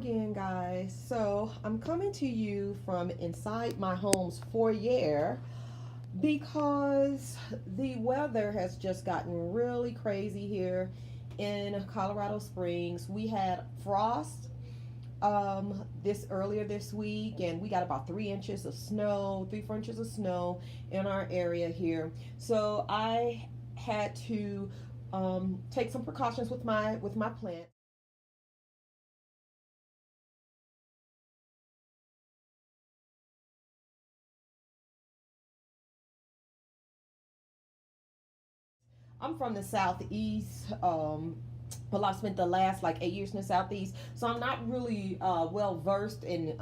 again, guys. So I'm coming to you from inside my home's foyer because the weather has just gotten really crazy here in Colorado Springs. We had frost this earlier this week, and we got about 3 inches of snow, 3 4 inches of snow in our area here. So I had to take some precautions with my plant. I'm from the southeast. Well, I've spent the last like 8 years in the southeast, so I'm not really well versed and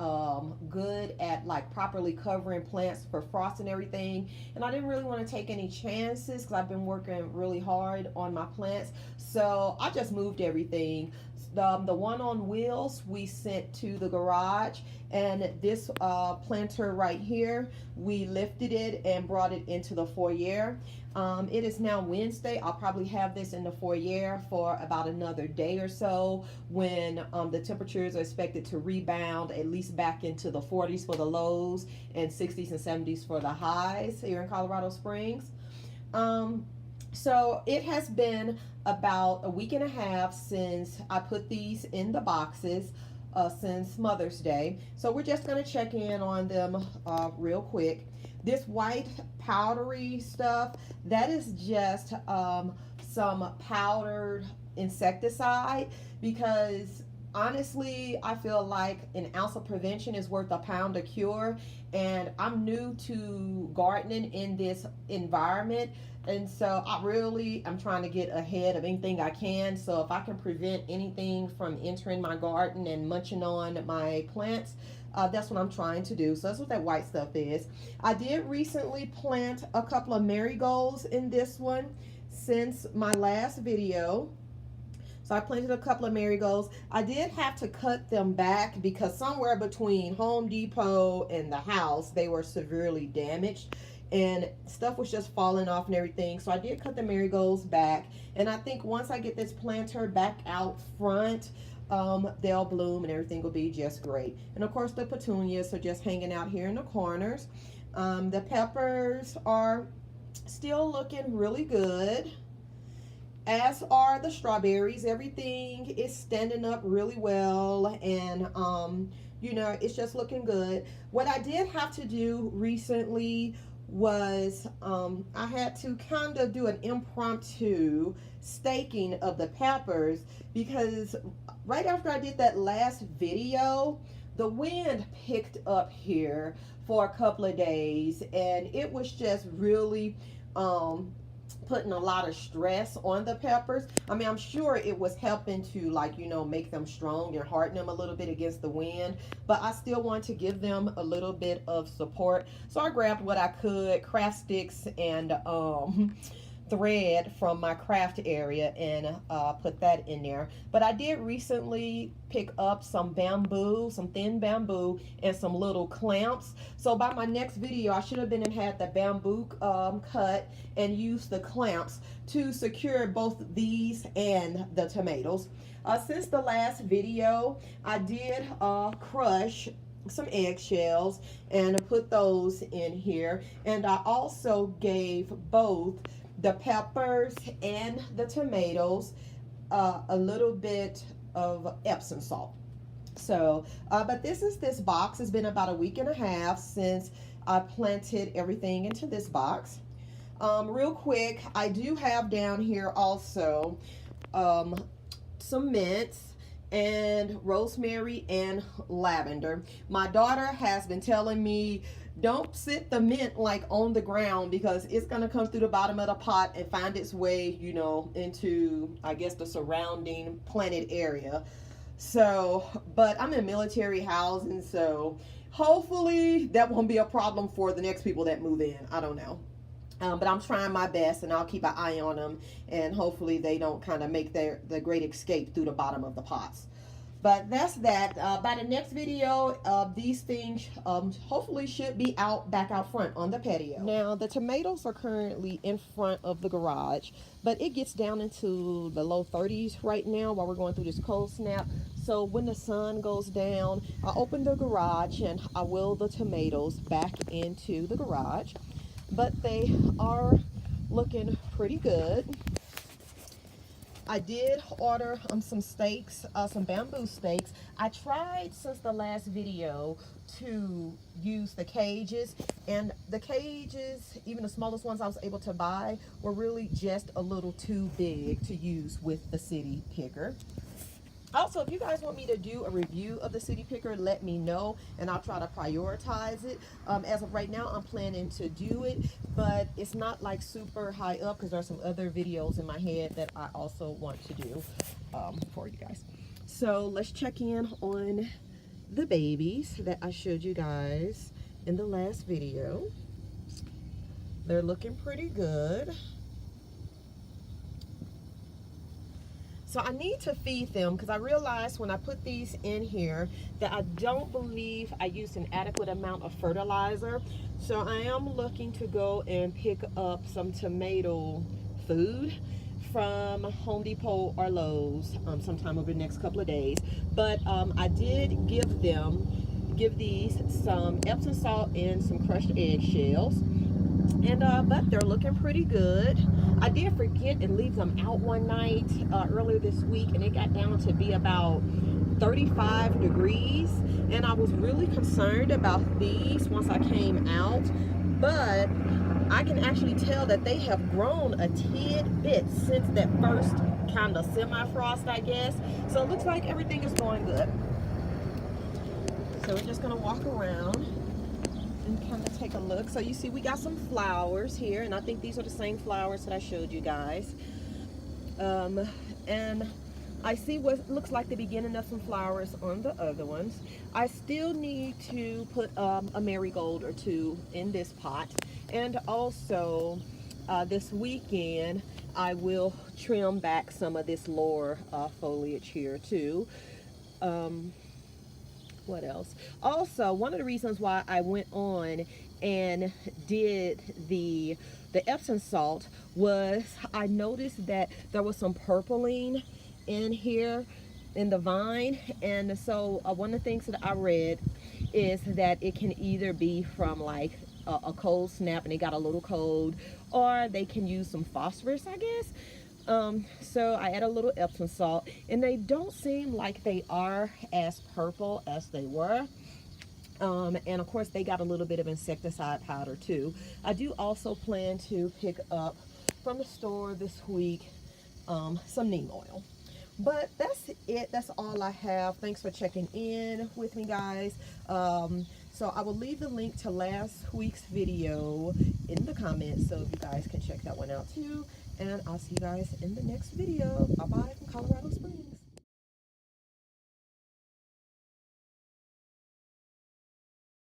good at like properly covering plants for frost and everything. And I didn't really want to take any chances because I've been working really hard on my plants. So I just moved everything. The one on wheels we sent to the garage, and this planter right here, we lifted it and brought it into the foyer. It is now Wednesday. I'll probably have this in the foyer for about another day or so when the temperatures are expected to rebound at least back into the 40s for the lows and 60s and 70s for the highs here in Colorado Springs. So it has been about a week and a half since I put these in the boxes since Mother's Day. So we're just going to check in on them real quick. This white powdery stuff, that is just some powdered insecticide, because honestly I feel like an ounce of prevention is worth a pound of cure, and I'm new to gardening in this environment, and so I'm trying to get ahead of anything I can. So if I can prevent anything from entering my garden and munching on my plants, that's what I'm trying to do. So that's what that white stuff is. I did recently plant a couple of marigolds in this one since my last video. So I planted a couple of marigolds. I did have to cut them back because somewhere between Home Depot and the house, they were severely damaged and stuff was just falling off and everything. So I did cut the marigolds back, and I think once I get this planter back out front, they'll bloom and everything will be just great. And of course the petunias are just hanging out here in the corners. The peppers are still looking really good, as are the strawberries. Everything is standing up really well, and you know, it's just looking good. What I did have to do recently was I had to kind of do an impromptu staking of the peppers, because right after I did that last video, the wind picked up here for a couple of days, and it was just really putting a lot of stress on the peppers. I mean, I'm sure it was helping to, like, you know, make them strong and harden them a little bit against the wind, but I still want to give them a little bit of support. So I grabbed what I could, craft sticks and thread from my craft area, and put that in there. But I did recently pick up some bamboo, some thin bamboo, and some little clamps. So by my next video, I should have been and had the bamboo cut and used the clamps to secure both these and the tomatoes. Since the last video, I did crush some eggshells and put those in here, and I also gave both the peppers and the tomatoes a little bit of Epsom salt. So but this box has been about a week and a half since I planted everything into this box. Real quick, I do have down here also some mints and rosemary and lavender. My daughter has been telling me, don't sit the mint like on the ground, because it's going to come through the bottom of the pot and find its way, you know, into, I guess, the surrounding planted area. So, but I'm in military housing, so hopefully that won't be a problem for the next people that move in. I don't know. But I'm trying my best, and I'll keep an eye on them, and hopefully they don't kind of make the great escape through the bottom of the pots. But that's that. By the next video, these things hopefully should be back out front on the patio. Now, the tomatoes are currently in front of the garage, but it gets down into the low 30s right now while we're going through this cold snap. So when the sun goes down, I open the garage and I wheel the tomatoes back into the garage. But they are looking pretty good. I did order some steaks, some bamboo steaks. I tried since the last video to use the cages, and the cages, even the smallest ones I was able to buy, were really just a little too big to use with the city picker. Also, if you guys want me to do a review of the city picker, let me know and I'll try to prioritize it. As of right now, I'm planning to do it, but it's not like super high up because there are some other videos in my head that I also want to do for you guys. So let's check in on the babies that I showed you guys in the last video. They're looking pretty good. So I need to feed them because I realized when I put these in here that I don't believe I used an adequate amount of fertilizer. So I am looking to go and pick up some tomato food from Home Depot or Lowe's sometime over the next couple of days. But I did give these some Epsom salt and some crushed eggshells. And but they're looking pretty good. I did forget and leave them out one night earlier this week, and it got down to be about 35 degrees, and I was really concerned about these once I came out, but I can actually tell that they have grown a tidbit since that first kind of semi-frost, I guess. So it looks like everything is going good. So we're just gonna walk around and kind of take a look. So you see we got some flowers here, and I think these are the same flowers that I showed you guys. And I see what looks like the beginning of some flowers on the other ones. I still need to put a marigold or two in this pot, and also this weekend I will trim back some of this lower foliage here too. What else? Also, one of the reasons why I went on and did the Epsom salt was I noticed that there was some purpling in here in the vine, and so one of the things that I read is that it can either be from like a cold snap and it got a little cold, or they can use some phosphorus, I guess. So I add a little Epsom salt, and they don't seem like they are as purple as they were. And of course they got a little bit of insecticide powder too. I do also plan to pick up from the store this week some neem oil. But that's it. That's all I have. Thanks for checking in with me, guys. So I will leave the link to last week's video in the comments so you guys can check that one out too. And I'll see you guys in the next video. Bye-bye from Colorado Springs.